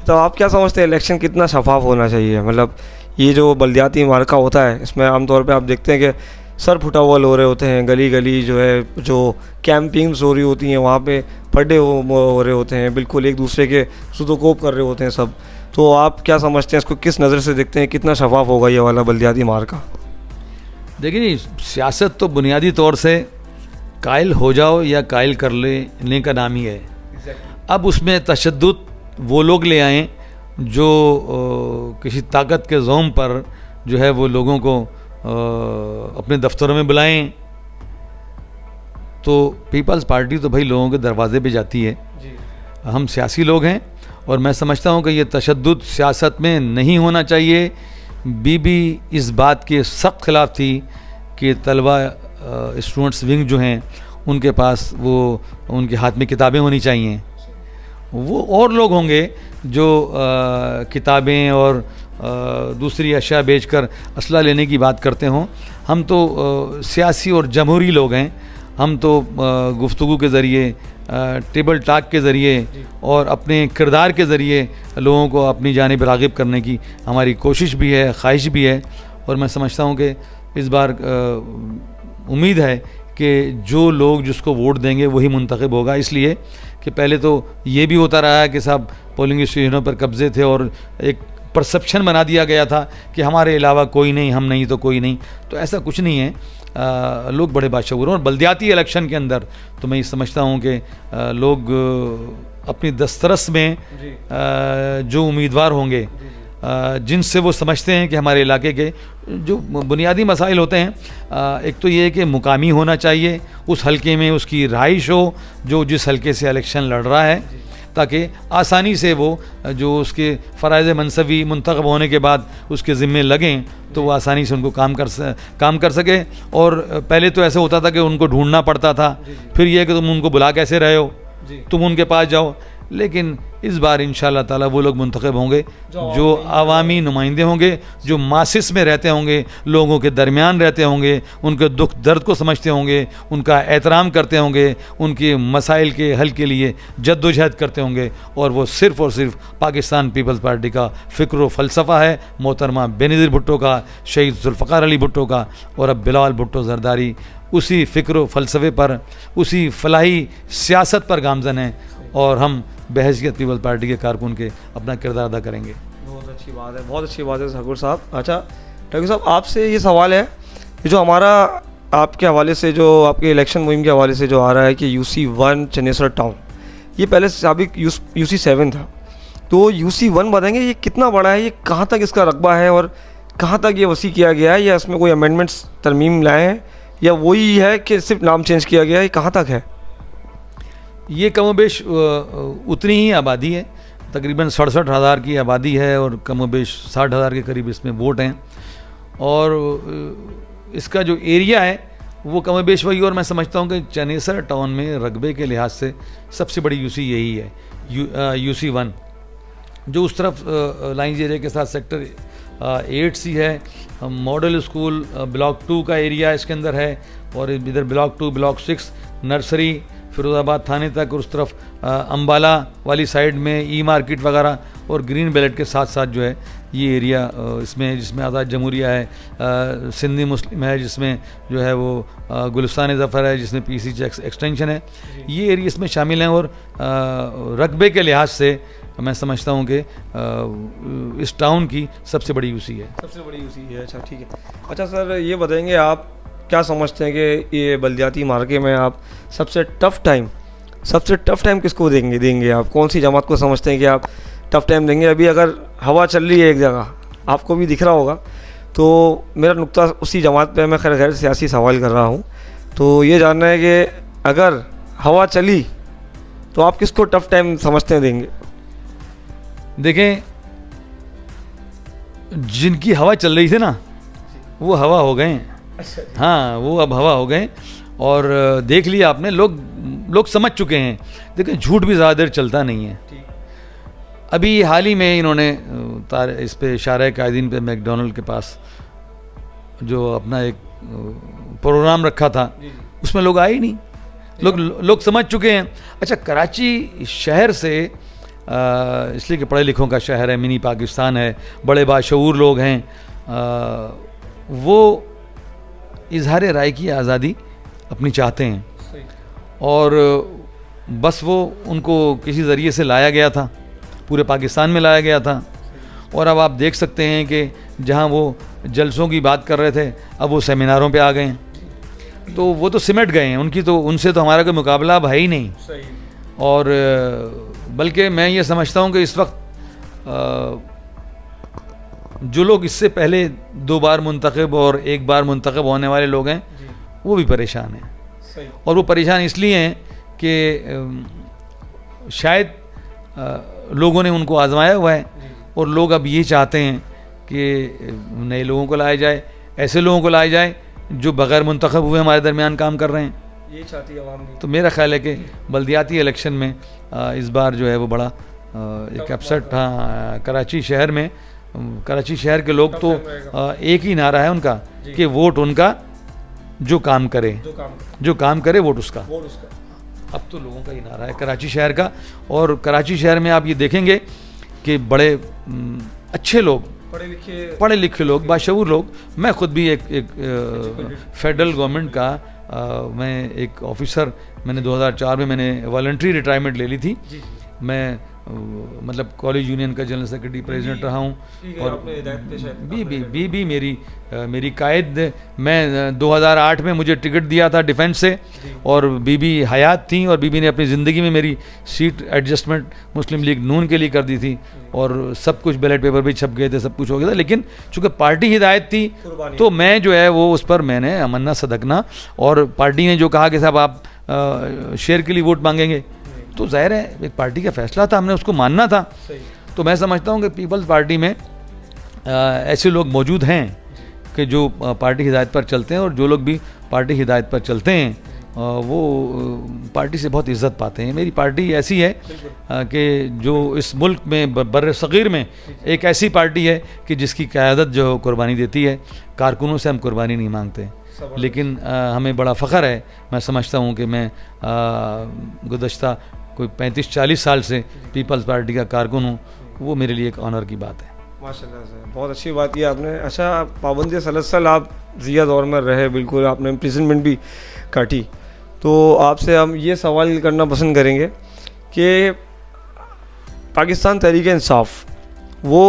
تو آپ کیا سمجھتے ہیں الیکشن کتنا شفاف ہونا چاہیے؟ مطلب یہ جو بلدیاتی معرکہ ہوتا ہے اس میں عام طور پہ آپ دیکھتے ہیں کہ سر پھٹاول ہو رہے ہوتے ہیں، گلی گلی جو ہے جو کیمپینگز ہو رہی ہوتی ہیں وہاں پہ پھڈے ہو رہے ہوتے ہیں، بالکل ایک دوسرے کے سود و کوب کر رہے ہوتے ہیں سب. تو آپ کیا سمجھتے ہیں اس کو کس نظر سے دیکھتے ہیں، کتنا شفاف ہوگا یہ والا بلدیاتی معرکہ؟ دیکھیں جی، سیاست تو بنیادی طور سے قائل ہو جاؤ یا قائل کر لینے کا نام ہی ہے. اب اس میں تشدد وہ لوگ لے آئیں جو کسی طاقت کے زوم پر جو ہے وہ لوگوں کو اپنے دفتروں میں بلائیں. تو پیپلز پارٹی تو بھائی لوگوں کے دروازے پہ جاتی ہے. ہم سیاسی لوگ ہیں اور میں سمجھتا ہوں کہ یہ تشدد سیاست میں نہیں ہونا چاہیے. بی بی اس بات کے سخت خلاف تھی کہ طلبہ اسٹوڈنٹس ونگ جو ہیں ان کے پاس وہ ان کے ہاتھ میں کتابیں ہونی چاہیے. وہ اور لوگ ہوں گے جو کتابیں اور دوسری اشیاء بیچ کر اسلحہ لینے کی بات کرتے ہوں. ہم تو سیاسی اور جمہوری لوگ ہیں. ہم تو گفتگو کے ذریعے، ٹیبل ٹاک کے ذریعے اور اپنے کردار کے ذریعے لوگوں کو اپنی جانب راغب کرنے کی ہماری کوشش بھی ہے، خواہش بھی ہے. اور میں سمجھتا ہوں کہ اس بار امید ہے کہ جو لوگ جس کو ووٹ دیں گے وہی منتخب ہوگا. اس لیے کہ پہلے تو یہ بھی ہوتا رہا ہے کہ صاحب پولنگ اسٹیشنوں پر قبضے تھے اور ایک پرسپشن بنا دیا گیا تھا کہ ہمارے علاوہ کوئی نہیں، ہم نہیں تو کوئی نہیں. تو ایسا کچھ نہیں ہے. لوگ بڑے باشعور ہیں. اور بلدیاتی الیکشن کے اندر تو میں یہ سمجھتا ہوں کہ لوگ اپنی دسترس میں جو امیدوار ہوں گے جن سے وہ سمجھتے ہیں کہ ہمارے علاقے کے جو بنیادی مسائل ہوتے ہیں، ایک تو یہ ہے کہ مقامی ہونا چاہیے، اس حلقے میں اس کی رہائش ہو جو جس حلقے سے الیکشن لڑ رہا ہے، تاکہ آسانی سے وہ جو اس کے فرائض منصبی منتخب ہونے کے بعد اس کے ذمے لگیں تو وہ آسانی سے ان کو کام کر سکے. اور پہلے تو ایسے ہوتا تھا کہ ان کو ڈھونڈنا پڑتا تھا، پھر یہ کہ تم ان کو بلا کیسے رہے ہو، تم ان کے پاس جاؤ. لیکن اس بار انشاءاللہ تعالیٰ وہ لوگ منتخب ہوں گے جو عوامی نمائندے ہوں گے، جو ماسس میں رہتے ہوں گے، لوگوں کے درمیان رہتے ہوں گے، ان کے دکھ درد کو سمجھتے ہوں گے، ان کا احترام کرتے ہوں گے، ان کے مسائل کے حل کے لیے جد و جہد کرتے ہوں گے. اور وہ صرف اور صرف پاکستان پیپلز پارٹی کا فکر و فلسفہ ہے، محترمہ بینظیر بھٹو کا، شہید ذوالفقار علی بھٹو کا، اور اب بلال بھٹو زرداری اسی فکر و فلسفے پر، اسی فلاحی سیاست پر گامزن ہیں. اور ہم بحیثیت پیپلز پارٹی کے کارکن کے اپنا کردار ادا کریں گے. بہت اچھی بات ہے، بہت اچھی بات ہے ٹھاکر صاحب. اچھا ڈاکٹر صاحب آپ سے یہ سوال ہے کہ جو ہمارا آپ کے حوالے سے جو آپ کے الیکشن مہم کے حوالے سے جو آ رہا ہے کہ UC1 چنیسر ٹاؤن، یہ پہلے سابق UC7 تھا، تو UC1 بتائیں گے یہ کتنا بڑا ہے، یہ کہاں تک اس کا رقبہ ہے اور کہاں تک یہ وسیع کیا گیا ہے، یا اس میں کوئی امینڈمنٹس ترمیم لائے ہیں یا وہی ہے کہ صرف نام چینج کیا گیا ہے، کہاں تک ہے؟ یہ کم و بیش اتنی ہی آبادی ہے، تقریباً 67,000 کی آبادی ہے اور کم و بیش 60,000 کے قریب اس میں ووٹ ہیں، اور اس کا جو ایریا ہے وہ کم و بیش وہی، اور میں سمجھتا ہوں کہ چنیسر ٹاؤن میں رقبے کے لحاظ سے سب سے بڑی UC یہی ہے، UC1 جو اس طرف لائنز ایریا کے ساتھ سیکٹر 8C ہے، ماڈل اسکول بلاک 2 کا ایریا اس کے اندر ہے، اور ادھر بلاک 2 بلاک 6 نرسری فیروز آباد تھانے تک، اور اس طرف امبالہ والی سائڈ میں ای مارکیٹ وغیرہ اور گرین بیلٹ کے ساتھ ساتھ جو ہے یہ ایریا اس میں، جس میں آزاد جمہوریہ ہے، سندھی مسلم ہے جس میں جو ہے وہ گلستان ظفر ہے جس میں PCC ایکسٹینشن ہے، یہ ایریا اس میں شامل ہیں، اور رقبے کے لحاظ سے میں سمجھتا ہوں کہ اس ٹاؤن کی سب سے بڑی UC ہے. سب سے بڑی UC ہے. اچھا ٹھیک ہے. اچھا سر یہ بتائیں گے آپ کیا سمجھتے ہیں کہ یہ بلدیاتی مارکے میں آپ سب سے ٹف ٹائم کس کو دیں گے آپ کون سی جماعت کو سمجھتے ہیں کہ آپ ٹف ٹائم دیں گے؟ ابھی اگر ہوا چل رہی ہے ایک جگہ آپ کو بھی دکھ رہا ہوگا، تو میرا نقطہ اسی جماعت پہ میں غیر سیاسی سوال کر رہا ہوں، تو یہ جاننا ہے کہ اگر ہوا چلی تو آپ کس کو ٹف ٹائم سمجھتے ہیں دیں گے؟ دیکھیں جن کی ہوا چل رہی تھی نا وہ ہوا ہو گئے ہیں، ہاں وہ اب ہوا ہو گئے، اور دیکھ لیا آپ نے، لوگ سمجھ چکے ہیں. دیکھیں جھوٹ بھی زیادہ دیر چلتا نہیں ہے. ابھی حال ہی میں انہوں نے اس پہ شارع قائدین پہ میک ڈونلڈ کے پاس جو اپنا ایک پروگرام رکھا تھا اس میں لوگ آئے ہی نہیں، لوگ سمجھ چکے ہیں. اچھا کراچی شہر سے اس لیے کہ پڑھے لکھوں کا شہر ہے، منی پاکستان ہے، بڑے باشعور لوگ ہیں، وہ اظہار رائے کی آزادی اپنی چاہتے ہیں، اور بس وہ ان کو کسی ذریعے سے لایا گیا تھا، پورے پاکستان میں لایا گیا تھا، اور اب آپ دیکھ سکتے ہیں کہ جہاں وہ جلسوں کی بات کر رہے تھے اب وہ سیمیناروں پہ آ گئے ہیں، تو وہ تو سمٹ گئے ہیں، ان سے تو ہمارا کوئی مقابلہ اب ہے ہی نہیں. اور بلکہ میں یہ سمجھتا ہوں کہ اس وقت جو لوگ اس سے پہلے 2 بار منتخب اور 1 بار منتخب ہونے والے لوگ ہیں وہ بھی پریشان ہیں، اور وہ پریشان اس لیے ہیں کہ شاید لوگوں نے ان کو آزمایا ہوا ہے، اور لوگ اب یہ چاہتے ہیں کہ نئے لوگوں کو لایا جائے، ایسے لوگوں کو لایا جائے جو بغیر منتخب ہوئے ہمارے درمیان کام کر رہے ہیں. یہ چاہتی عوام نہیں. تو میرا خیال ہے کہ بلدیاتی الیکشن میں اس بار جو ہے وہ بڑا ایک اپسٹ، ہاں کراچی شہر میں، کراچی شہر کے لوگ تو ایک ہی نعرہ ہے ان کا کہ ووٹ ان کا جو کام کرے، ووٹ اس کا. اب تو لوگوں کا ہی نعرہ ہے کراچی شہر کا. اور کراچی شہر میں آپ یہ دیکھیں گے کہ بڑے اچھے لوگ، پڑھے لکھے لوگ، باشعور لوگ. میں خود بھی ایک فیڈرل گورنمنٹ کا میں ایک آفیسر، میں نے 2004 میں نے والنٹری ریٹائرمنٹ لے لی تھی. میں مطلب کالج یونین کا جنرل سیکرٹری پریزیڈنٹ رہا ہوں، اور بی میری قائد. میں 2008 میں مجھے ٹکٹ دیا تھا ڈیفینس سے، اور بی حیات تھیں، اور بی نے اپنی زندگی میں میری سیٹ ایڈجسٹمنٹ مسلم لیگ نون کے لیے کر دی تھی، اور سب کچھ بیلٹ پیپر بھی چھپ گئے تھے، سب کچھ ہو گیا تھا. لیکن چونکہ پارٹی ہدایت تھی تو میں جو ہے وہ اس پر میں نے امنا صدقنا، اور پارٹی نے جو کہا کہ صاحب آپ شیئر کے لیے ووٹ مانگیں گے، تو ظاہر ہے ایک پارٹی کا فیصلہ تھا، ہم نے اس کو ماننا تھا. تو میں سمجھتا ہوں کہ پیپلز پارٹی میں ایسے لوگ موجود ہیں کہ جو پارٹی ہدایت پر چلتے ہیں، اور جو لوگ بھی پارٹی ہدایت پر چلتے ہیں وہ پارٹی سے بہت عزت پاتے ہیں. میری پارٹی ایسی ہے کہ جو اس ملک میں بر صغیر میں ایک ایسی پارٹی ہے کہ جس کی قیادت جو قربانی دیتی ہے. کارکنوں سے ہم قربانی نہیں مانگتے، لیکن ہمیں بڑا فخر ہے. میں سمجھتا ہوں کہ میں گزشتہ کوئی 35-40 سال سے پیپلز پارٹی کا کارکن ہوں، وہ میرے لیے ایک آنر کی بات ہے. ماشاء اللہ سے بہت اچھی بات کی آپ نے. اچھا پابندی سلسل آپ ضیاء دور میں رہے، بالکل آپ نے امپریزنمنٹ بھی کاٹی، تو آپ سے ہم یہ سوال کرنا پسند کریں گے کہ پاکستان تحریک انصاف وہ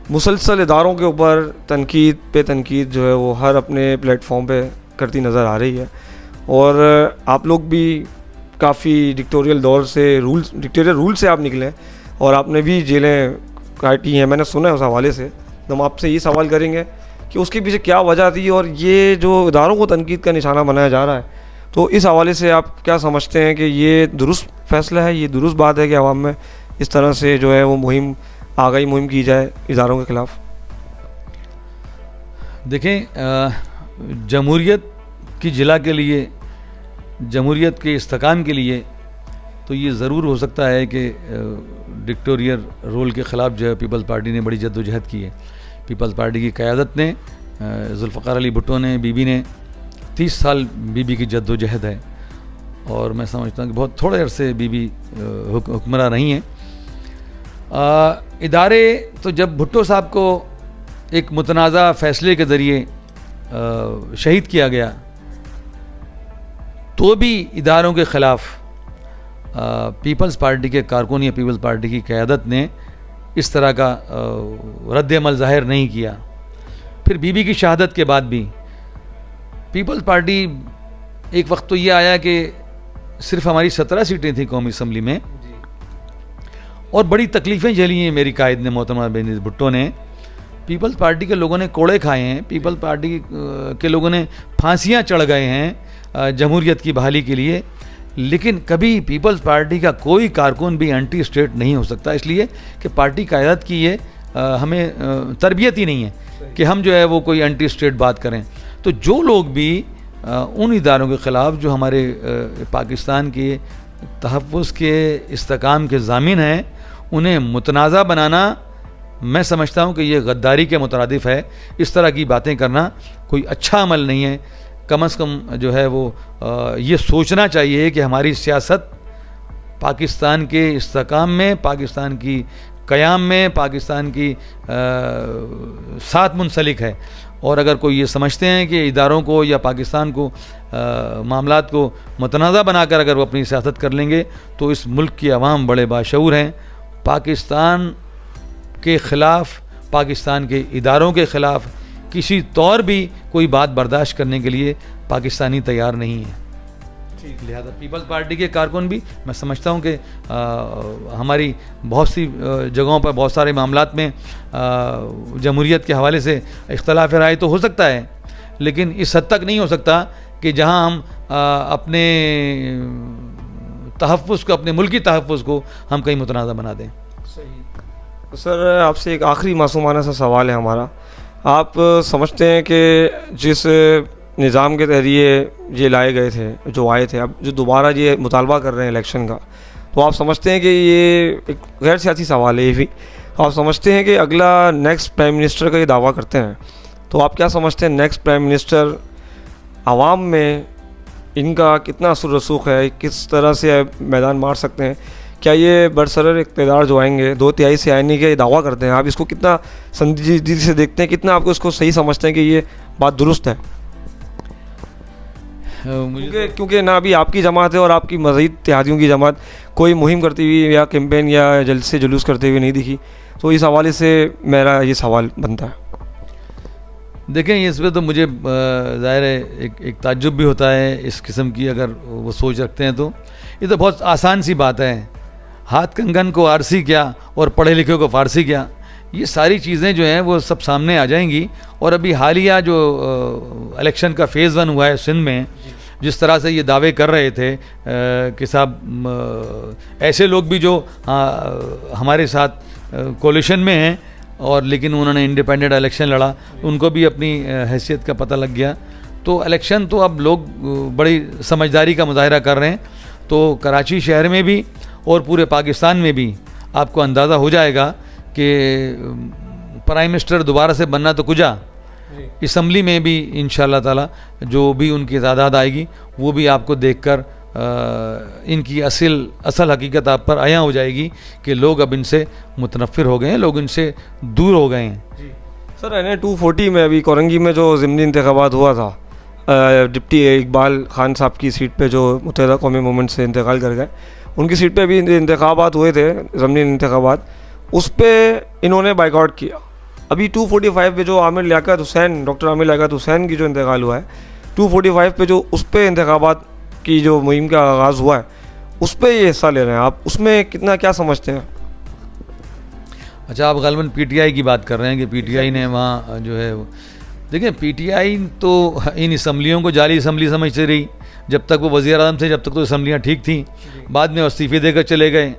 مسلسل اداروں کے اوپر تنقید پہ تنقید جو ہے وہ ہر اپنے پلیٹ فارم پہ کرتی نظر آ رہی ہے, اور آپ لوگ بھی کافی ڈکٹوریل دور سے ڈکٹیٹر رول سے آپ نکلے اور آپ نے بھی جیلیں کاٹی ہیں, میں نے سنا ہے اس حوالے سے. تو ہم آپ سے یہ سوال کریں گے کہ اس کے پیچھے کیا وجہ تھی, اور یہ جو اداروں کو تنقید کا نشانہ بنایا جا رہا ہے, تو اس حوالے سے آپ کیا سمجھتے ہیں کہ یہ درست فیصلہ ہے, یہ درست بات ہے کہ عوام میں اس طرح سے جو ہے وہ آگاہی مہم کی جائے اداروں کے خلاف؟ دیکھیں, جمہوریت کی جلا کے لیے, جمہوریت کے استحکام کے لیے تو یہ ضرور ہو سکتا ہے کہ ڈکٹوریل رول کے خلاف جو ہے پیپلز پارٹی نے بڑی جد و جہد کی ہے. پیپلز پارٹی کی قیادت نے, ذوالفقار علی بھٹو نے, بی بی نے 30 سال بی بی کی جد و جہد ہے, اور میں سمجھتا ہوں کہ بہت تھوڑے عرصے بی بی حکمراں رہی ہیں. ادارے تو جب بھٹو صاحب کو ایک متنازع فیصلے کے ذریعے شہید کیا گیا تو بھی اداروں کے خلاف پیپلز پارٹی کے کارکن یا پیپلز پارٹی کی قیادت نے اس طرح کا رد عمل ظاہر نہیں کیا. پھر بی بی کی شہادت کے بعد بھی پیپلز پارٹی, ایک وقت تو یہ آیا کہ صرف ہماری 17 سیٹیں تھیں قومی اسمبلی میں, اور بڑی تکلیفیں جھیلی ہیں میری قائد نے, محترمہ بینظیر بھٹو نے. پیپلز پارٹی کے لوگوں نے کوڑے کھائے ہیں, پیپلز پارٹی کے لوگوں نے پھانسیاں چڑھ گئے ہیں جمہوریت کی بحالی کے لیے, لیکن کبھی پیپلز پارٹی کا کوئی کارکن بھی اینٹی اسٹیٹ نہیں ہو سکتا, اس لیے کہ پارٹی قیادت کی یہ ہمیں تربیت ہی نہیں ہے کہ ہم جو ہے وہ کوئی اینٹی اسٹیٹ بات کریں. تو جو لوگ بھی ان اداروں کے خلاف جو ہمارے پاکستان کے تحفظ کے استحکام کے ضامن ہیں, انہیں متنازع بنانا میں سمجھتا ہوں کہ یہ غداری کے مترادف ہے. اس طرح کی باتیں کرنا کوئی اچھا عمل نہیں ہے. کم از کم جو ہے وہ یہ سوچنا چاہیے کہ ہماری سیاست پاکستان کے استحکام میں, پاکستان کی قیام میں, پاکستان کی ساتھ منسلک ہے. اور اگر کوئی یہ سمجھتے ہیں کہ اداروں کو یا پاکستان کو معاملات کو متنازع بنا کر اگر وہ اپنی سیاست کر لیں گے تو اس ملک کی عوام بڑے باشعور ہیں. پاکستان کے خلاف, پاکستان کے اداروں کے خلاف کسی طور بھی کوئی بات برداشت کرنے کے لیے پاکستانی تیار نہیں ہے. لہذا پیپلز پارٹی کے کارکن بھی, میں سمجھتا ہوں کہ ہماری بہت سی جگہوں پر بہت سارے معاملات میں جمہوریت کے حوالے سے اختلاف رائے تو ہو سکتا ہے, لیکن اس حد تک نہیں ہو سکتا کہ جہاں ہم اپنے تحفظ کو, اپنے ملکی تحفظ کو ہم کہیں متنازع بنا دیں. سر, آپ سے ایک آخری معصومانہ سا سوال ہے ہمارا. آپ سمجھتے ہیں کہ جس نظام کے تحت یہ لائے گئے تھے, جو آئے تھے, اب جو دوبارہ یہ مطالبہ کر رہے ہیں الیکشن کا, تو آپ سمجھتے ہیں کہ یہ ایک غیر سیاسی سوال ہے یہ بھی, آپ سمجھتے ہیں کہ اگلا نیکسٹ پرائم منسٹر کا یہ دعویٰ کرتے ہیں, تو آپ کیا سمجھتے ہیں نیکسٹ پرائم منسٹر عوام میں ان کا کتنا اثر رسوخ ہے, کس طرح سے میدان مار سکتے ہیں؟ کیا یہ برسرر اقتدار جو آئیں گے 2/3 سے آنے کے دعویٰ کرتے ہیں, آپ اس کو کتنا سنجیدگی سے دیکھتے ہیں, کتنا آپ کو اس کو صحیح سمجھتے ہیں کہ یہ بات درست ہے؟ کیونکہ نہ ابھی آپ کی جماعت ہے اور آپ کی مزید اتحادیوں کی جماعت کوئی مہم کرتی ہوئی یا کیمپین یا جلسے جلوس کرتے ہوئے نہیں دکھی, تو اس حوالے سے میرا یہ سوال بنتا ہے. دیکھیں, اس پہ تو مجھے ظاہر ہے ایک تعجب بھی ہوتا ہے اس قسم کی اگر وہ سوچ رکھتے ہیں. تو یہ تو بہت آسان سی بات ہے, ہاتھ کنگن کو آرسی کیا اور پڑھے لکھے کو فارسی کیا, یہ ساری چیزیں جو ہیں وہ سب سامنے آ جائیں گی. اور ابھی حالیہ جو الیکشن کا فیز 1 ہوا ہے سندھ میں, جس طرح سے یہ دعوے کر رہے تھے کہ صاحب ایسے لوگ بھی جو ہمارے ساتھ کولیشن میں ہیں اور لیکن انہوں نے انڈیپینڈنٹ الیکشن لڑا, ان کو بھی اپنی حیثیت کا پتہ لگ گیا. تو الیکشن تو اب لوگ بڑی سمجھداری کا مظاہرہ کر رہے ہیں. تو کراچی شہر میں بھی اور پورے پاکستان میں بھی آپ کو اندازہ ہو جائے گا کہ پرائم منسٹر دوبارہ سے بننا تو کجا, اسمبلی میں بھی انشاءاللہ تعالی جو بھی ان کی تعداد آئے گی وہ بھی آپ کو دیکھ کر ان کی اصل حقیقت آپ پر عیاں ہو جائے گی کہ لوگ اب ان سے متنفر ہو گئے ہیں, لوگ ان سے دور ہو گئے ہیں. سر, NA 240 میں ابھی کورنگی میں جو ضمنی انتخابات ہوا تھا, ڈپٹی اقبال خان صاحب کی سیٹ پہ جو متحدہ قومی موومنٹ سے انتقال کر گئے, ان کی سیٹ پہ بھی انتخابات ہوئے تھے, ضمنی انتخابات, اس پہ انہوں نے بائیکاٹ کیا. ابھی 245 پہ جو عامر لیاقت حسین ڈاکٹر عامر لیاقت حسین کی جو انتقال ہوا ہے 245 پہ جو اس پہ انتخابات کی جو مہم کا آغاز ہوا ہے اس پہ یہ حصہ لے رہے ہیں آپ, اس میں کتنا کیا سمجھتے ہیں؟ اچھا آپ غالباً پی ٹی آئی کی بات کر رہے ہیں کہ پی ٹی آئی نے وہاں جو ہے دیکھیں پی ٹی آئی تو ان اسمبلیوں کو جعلی اسمبلی سمجھتے رہی جب تک وہ وزیر اعظم تھے, جب تک تو اسمبلیاں ٹھیک تھیں, بعد میں استعفے دے کر چلے گئے.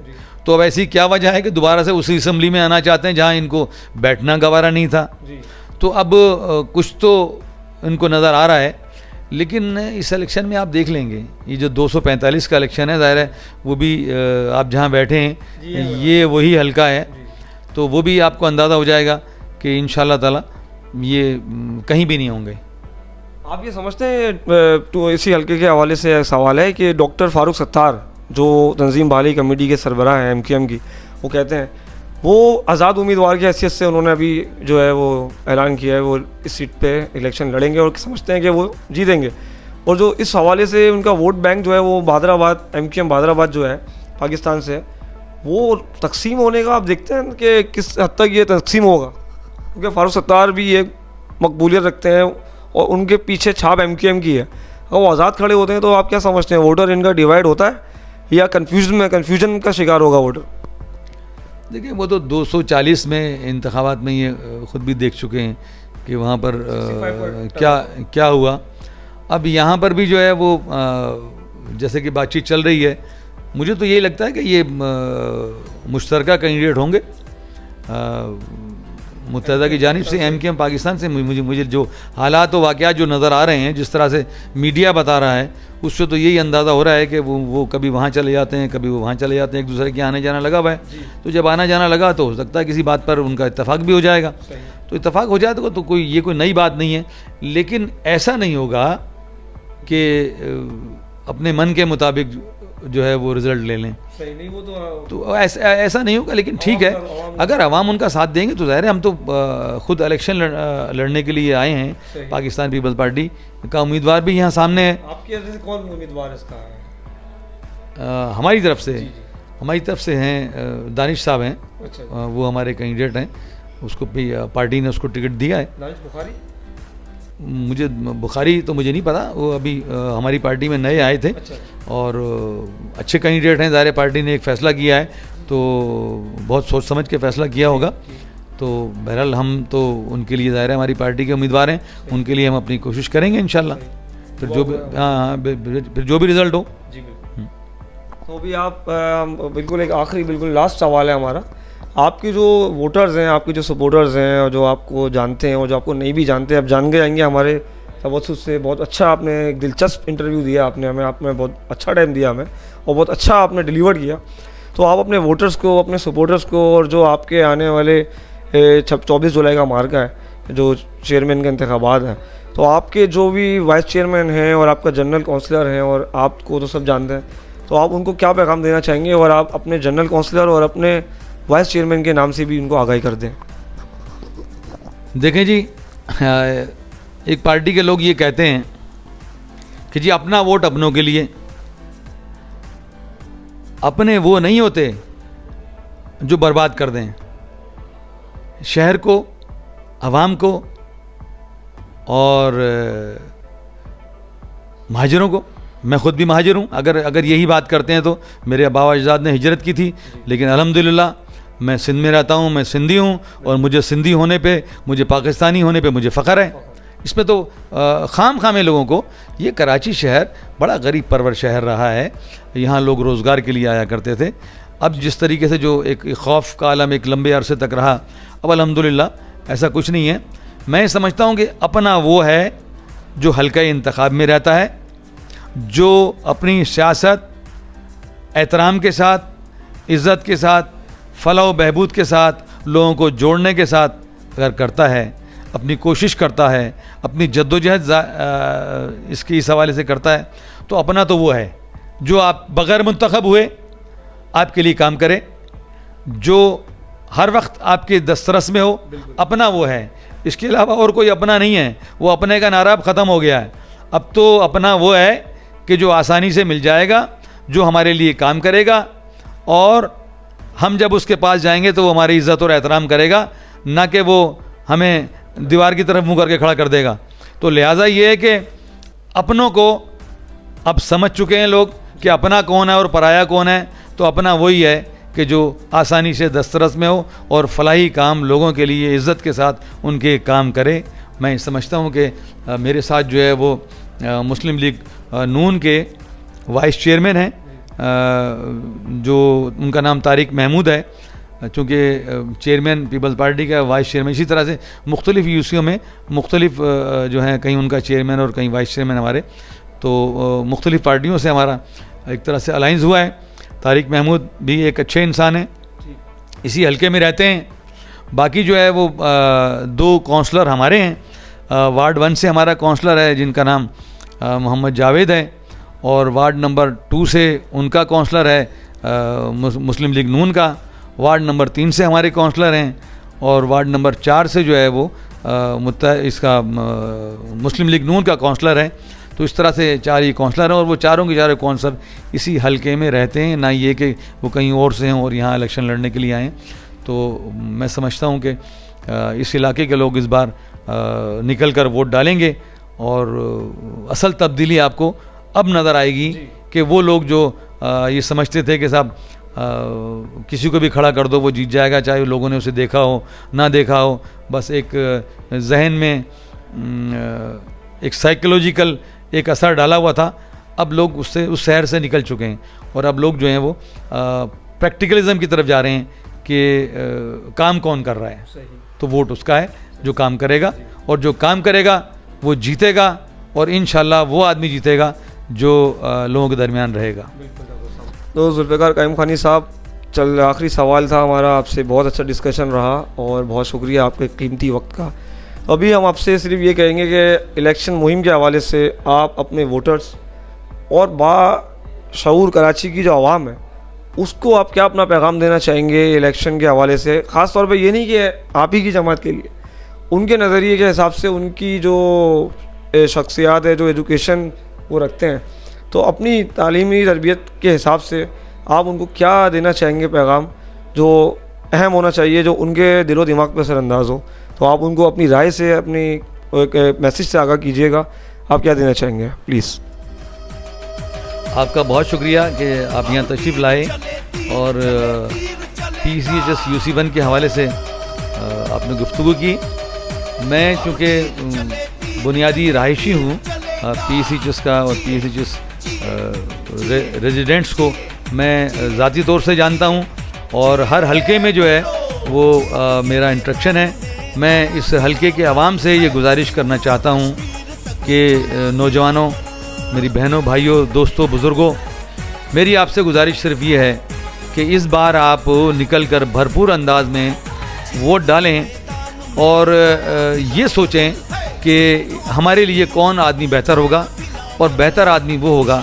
تو اب ایسی کیا وجہ ہے کہ دوبارہ سے اسی اسمبلی میں آنا چاہتے ہیں جہاں ان کو بیٹھنا گوارا نہیں تھا؟ تو اب کچھ تو ان کو نظر آ رہا ہے. لیکن اس الیکشن میں آپ دیکھ لیں گے یہ جو 245 کا الیکشن ہے, ظاہر ہے وہ بھی آپ جہاں بیٹھے ہیں یہ وہی حلقہ ہے, تو وہ بھی آپ کو اندازہ ہو جائے گا کہ انشاءاللہ تعالی یہ کہیں بھی نہیں ہوں گے. آپ یہ سمجھتے ہیں تو اسی حلقے کے حوالے سے ایک سوال ہے کہ ڈاکٹر فاروق ستار جو تنظیم بحالی کمیٹی کے سربراہ ہیں ایم کیو ایم کی, وہ کہتے ہیں وہ آزاد امیدوار کی حیثیت سے انہوں نے ابھی جو ہے وہ اعلان کیا ہے وہ اس سیٹ پہ الیکشن لڑیں گے اور سمجھتے ہیں کہ وہ جیتیں گے. اور جو اس حوالے سے ان کا ووٹ بینک جو ہے وہ بہادر آباد ایم کیو ایم بہادر آباد جو ہے پاکستان سے وہ تقسیم ہونے کا آپ دیکھتے ہیں کہ کس حد تک یہ تقسیم ہوگا؟ کیونکہ فاروق ستار بھی یہ مقبولیت رکھتے ہیں اور ان کے پیچھے چھاپ ایم کیو ایم کی ہے. اگر وہ آزاد کھڑے ہوتے ہیں تو آپ کیا سمجھتے ہیں ووٹر ان کا ڈیوائڈ ہوتا ہے یا کنفیوژن کا شکار ہوگا ووٹر؟ دیکھیں وہ تو 240 میں انتخابات میں یہ خود بھی دیکھ چکے ہیں کہ وہاں پر کیا ہوا. اب یہاں پر بھی جو ہے وہ جیسے کہ بات چیت چل رہی ہے, مجھے تو یہی لگتا ہے کہ یہ مشترکہ کینڈیڈیٹ ہوں گے متحدہ کی جانب سے, ایم کیو ایم پاکستان سے. مجھے جو حالات و واقعات جو نظر آ رہے ہیں, جس طرح سے میڈیا بتا رہا ہے, اس سے تو یہی اندازہ ہو رہا ہے کہ وہ کبھی وہاں چلے جاتے ہیں, کبھی وہ وہاں چلے جاتے ہیں, ایک دوسرے کے آنے جانا لگا ہوا ہے. تو جب آنا جانا لگا تو ہو سکتا ہے کسی بات پر ان کا اتفاق بھی ہو جائے گا. تو اتفاق ہو جائے تو یہ کوئی نئی بات نہیں ہے. لیکن ایسا نہیں ہوگا کہ اپنے من کے مطابق جو ہے وہ رزلٹ لے لیں, تو ایسا نہیں ہوگا. لیکن ٹھیک ہے, اگر عوام ان کا ساتھ دیں گے تو ظاہر ہے ہم تو خود الیکشن لڑنے کے لیے آئے ہیں. پاکستان پیپلز پارٹی کا امیدوار بھی یہاں سامنے ہے. آپ کی کون امیدوار اس کا؟ ہماری طرف سے ہیں دانش صاحب ہیں, وہ ہمارے کینڈیڈیٹ ہیں. اس کو بھی پارٹی نے اس کو ٹکٹ دیا ہے. دانش بخاری؟ مجھے بخاری تو مجھے نہیں پتا, وہ ابھی ہماری پارٹی میں نئے آئے تھے اور اچھے کینڈیڈیٹ ہیں. ظاہر پارٹی نے ایک فیصلہ کیا ہے تو بہت سوچ سمجھ کے فیصلہ کیا ہوگا. تو بہرحال ہم تو ان کے لیے ظاہر ہے ہماری پارٹی کے امیدوار ہیں, ان کے لیے ہم اپنی کوشش کریں گے انشاءاللہ. پھر جو بھی رزلٹ ہو. جی بالکل. تو بھی آپ بالکل ایک آخری بالکل لاسٹ سوال ہے ہمارا. آپ کے جو ووٹرز ہیں, آپ کے جو سپورٹرز ہیں اور جو آپ کو جانتے ہیں اور جو آپ کو نہیں بھی جانتے, اب جان کے جائیں گے ہمارے توسط سے. بہت اچھا آپ نے ایک دلچسپ انٹرویو دیا آپ نے ہمیں, آپ نے بہت اچھا ٹائم دیا ہمیں اور بہت اچھا آپ نے ڈیلیور کیا. تو آپ اپنے ووٹرز کو, اپنے سپورٹرز کو, اور جو آپ کے آنے والے 24 جولائی کا مارکہ ہے جو چیئرمین کے انتخابات ہیں, تو آپ کے جو بھی وائس چیئرمین ہیں اور آپ کا جنرل کونسلر ہیں اور آپ کو تو سب جانتے ہیں, تو آپ ان کو کیا پیغام دینا چاہیں گے؟ اور آپ اپنے جنرل کونسلر اور اپنے وائس چیئرمین کے نام سے بھی ان کو آگاہی کر دیں. دیکھیں جی, ایک پارٹی کے لوگ یہ کہتے ہیں کہ جی اپنا ووٹ اپنوں کے لیے. اپنے وہ نہیں ہوتے جو برباد کر دیں شہر کو, عوام کو اور مہاجروں کو. میں خود بھی مہاجر ہوں. اگر یہی بات کرتے ہیں تو میرے آبا و اجداد نے ہجرت کی تھی, لیکن الحمدللہ میں سندھ میں رہتا ہوں, میں سندھی ہوں, اور مجھے سندھی ہونے پہ, مجھے پاکستانی ہونے پہ مجھے فخر ہے. اس میں تو خامے لوگوں کو, یہ کراچی شہر بڑا غریب پرور شہر رہا ہے. یہاں لوگ روزگار کے لیے آیا کرتے تھے. اب جس طریقے سے جو ایک خوف کا عالم ایک لمبے عرصے تک رہا, اب الحمدللہ ایسا کچھ نہیں ہے. میں سمجھتا ہوں کہ اپنا وہ ہے جو حلقہ انتخاب میں رہتا ہے, جو اپنی سیاست احترام کے ساتھ, عزت کے ساتھ, فلاح و بہبود کے ساتھ, لوگوں کو جوڑنے کے ساتھ اگر کرتا ہے, اپنی کوشش کرتا ہے, اپنی جد و جہد اس حوالے سے کرتا ہے, تو اپنا تو وہ ہے جو آپ بغیر منتخب ہوئے آپ کے لیے کام کرے, جو ہر وقت آپ کے دسترس میں ہو. اپنا وہ ہے, اس کے علاوہ اور کوئی اپنا نہیں ہے. وہ اپنے کا نعرہ اب ختم ہو گیا ہے. اب تو اپنا وہ ہے کہ جو آسانی سے مل جائے گا, جو ہمارے لیے کام کرے گا, اور ہم جب اس کے پاس جائیں گے تو وہ ہماری عزت اور احترام کرے گا, نہ کہ وہ ہمیں دیوار کی طرف منہ کر کے کھڑا کر دے گا. تو لہٰذا یہ ہے کہ اپنوں کو اب سمجھ چکے ہیں لوگ کہ اپنا کون ہے اور پرایا کون ہے. تو اپنا وہی ہے کہ جو آسانی سے دسترس میں ہو اور فلاحی کام لوگوں کے لیے عزت کے ساتھ ان کے کام کرے. میں سمجھتا ہوں کہ میرے ساتھ جو ہے وہ مسلم لیگ نون کے وائس چیئرمین ہیں, جو ان کا نام طارق محمود ہے, چونکہ چیئرمین پیپلز پارٹی کا وائس چیئرمین. اسی طرح سے مختلف یوسیوں میں مختلف جو ہیں, کہیں ان کا چیئرمین اور کہیں وائس چیئرمین ہمارے, تو مختلف پارٹیوں سے ہمارا ایک طرح سے الائنس ہوا ہے. طارق محمود بھی ایک اچھے انسان ہیں, اسی حلقے میں رہتے ہیں. باقی جو ہے وہ 2 کونسلر ہمارے ہیں. وارڈ 1 سے ہمارا کونسلر ہے جن کا نام محمد جاوید ہے, اور وارڈ نمبر 2 سے ان کا کونسلر ہے مسلم لیگ نون کا. وارڈ نمبر 3 سے ہمارے کونسلر ہیں, اور وارڈ نمبر 4 سے جو ہے وہ اس کا مسلم لیگ نون کا کونسلر ہے. تو اس طرح سے 4 ہی کونسلر ہیں, اور وہ چاروں کے چاروں کونسلر اسی حلقے میں رہتے ہیں, نہ یہ کہ وہ کہیں اور سے ہیں اور یہاں الیکشن لڑنے کے لیے آئے ہیں. تو میں سمجھتا ہوں کہ اس علاقے کے لوگ اس بار نکل کر ووٹ ڈالیں گے, اور اصل تبدیلی آپ کو اب نظر آئے گی کہ وہ لوگ جو یہ سمجھتے تھے کہ صاحب کسی کو بھی کھڑا کر دو وہ جیت جائے گا, چاہے لوگوں نے اسے دیکھا ہو نہ دیکھا ہو, بس ایک ذہن میں ایک سائیکولوجیکل ایک اثر ڈالا ہوا تھا. اب لوگ اس شہر سے نکل چکے ہیں, اور اب لوگ جو ہیں وہ پریکٹیکلزم کی طرف جا رہے ہیں کہ کام کون کر رہا ہے. تو ووٹ اس کا ہے جو کام کرے گا, اور جو کام کرے گا وہ جیتے گا, اور انشاءاللہ وہ آدمی جیتے گا جو لوگوں کے درمیان رہے گا. تو ذوالفقار قیوم خانی صاحب, آخری سوال تھا ہمارا آپ سے. بہت اچھا ڈسکشن رہا, اور بہت شکریہ آپ کے قیمتی وقت کا. ابھی ہم آپ سے صرف یہ کہیں گے کہ الیکشن مہم کے حوالے سے آپ اپنے ووٹرز اور باشعور کراچی کی جو عوام ہے اس کو آپ کیا اپنا پیغام دینا چاہیں گے الیکشن کے حوالے سے؟ خاص طور پہ یہ نہیں کہ آپ ہی کی جماعت کے لیے, ان کے نظریے کے حساب سے, ان کی جو شخصیات ہے, جو ایجوکیشن وہ رکھتے ہیں, تو اپنی تعلیمی تربیت کے حساب سے آپ ان کو کیا دینا چاہیں گے پیغام جو اہم ہونا چاہیے, جو ان کے دل و دماغ پہ اثر انداز ہو؟ تو آپ ان کو اپنی رائے سے, اپنی ایک میسیج سے آگاہ کیجیے گا. آپ کیا دینا چاہیں گے پلیز؟ آپ کا بہت شکریہ کہ آپ یہاں تشریف لائے, اور PCHS UC1 کے حوالے سے آپ نے گفتگو کی. میں چونکہ بنیادی رہائشی ہوں PCHS کا, اور PCHS ریزیڈنٹس کو میں ذاتی طور سے جانتا ہوں, اور ہر حلقے میں جو ہے وہ میرا انٹریکشن ہے. میں اس حلقے کے عوام سے یہ گزارش کرنا چاہتا ہوں کہ نوجوانوں, میری بہنوں, بھائیوں, دوستوں, بزرگوں, میری آپ سے گزارش صرف یہ ہے کہ اس بار آپ نکل کر بھرپور انداز میں ووٹ ڈالیں, اور یہ سوچیں کہ ہمارے لیے کون آدمی بہتر ہوگا, اور بہتر آدمی وہ ہوگا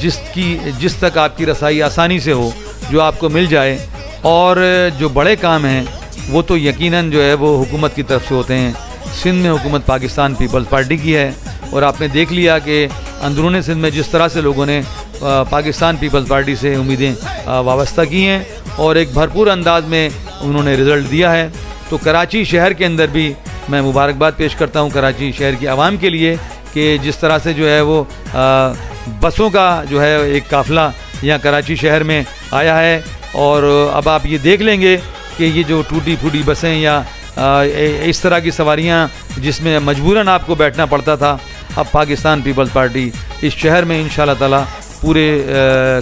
جس تک آپ کی رسائی آسانی سے ہو, جو آپ کو مل جائے. اور جو بڑے کام ہیں وہ تو یقیناً جو ہے وہ حکومت کی طرف سے ہوتے ہیں. سندھ میں حکومت پاکستان پیپلز پارٹی کی ہے, اور آپ نے دیکھ لیا کہ اندرون سندھ میں جس طرح سے لوگوں نے پاکستان پیپلز پارٹی سے امیدیں وابستہ کی ہیں, اور ایک بھرپور انداز میں انہوں نے رزلٹ دیا ہے. تو کراچی شہر کے اندر بھی میں مبارکباد پیش کرتا ہوں کراچی شہر کی عوام کے لیے کہ جس طرح سے جو ہے وہ بسوں کا جو ہے ایک قافلہ یہاں کراچی شہر میں آیا ہے. اور اب آپ یہ دیکھ لیں گے کہ یہ جو ٹوٹی پھوٹی بسیں یا اس طرح کی سواریاں جس میں مجبوراً آپ کو بیٹھنا پڑتا تھا, اب پاکستان پیپلز پارٹی اس شہر میں انشاءاللہ تعالی پورے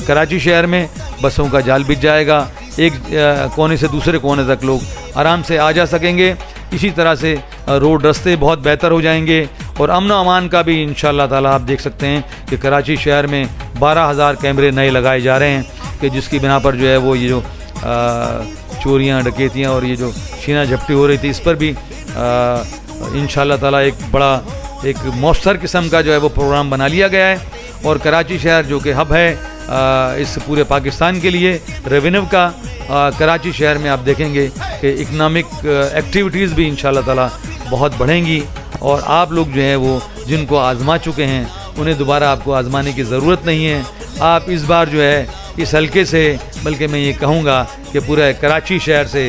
کراچی شہر میں بسوں کا جال بچ جائے گا. ایک کونے سے دوسرے کونے تک لوگ آرام سے آ جا سکیں گے. اسی طرح سے روڈ رستے بہت بہتر ہو جائیں گے, اور امن و امان کا بھی انشاءاللہ تعالی آپ دیکھ سکتے ہیں کہ کراچی شہر میں 12,000 کیمرے نئے لگائے جا رہے ہیں, کہ جس کی بنا پر جو ہے وہ یہ جو چوریاں, ڈکیتیاں اور یہ جو چھینا جھپٹی ہو رہی تھی, اس پر بھی انشاءاللہ تعالی ایک بڑا ایک مؤثر قسم کا جو ہے وہ پروگرام بنا لیا گیا ہے. اور کراچی شہر جو کہ ہب ہے اس پورے پاکستان کے لیے ریونیو کا, کراچی شہر میں آپ دیکھیں گے کہ اکنامک ایکٹیویٹیز بھی انشاءاللہ تعالی بہت بڑھیں گی. اور آپ لوگ جو ہیں وہ جن کو آزما چکے ہیں انہیں دوبارہ آپ کو آزمانے کی ضرورت نہیں ہے. آپ اس بار جو ہے اس حلقے سے, بلکہ میں یہ کہوں گا کہ پورا کراچی شہر سے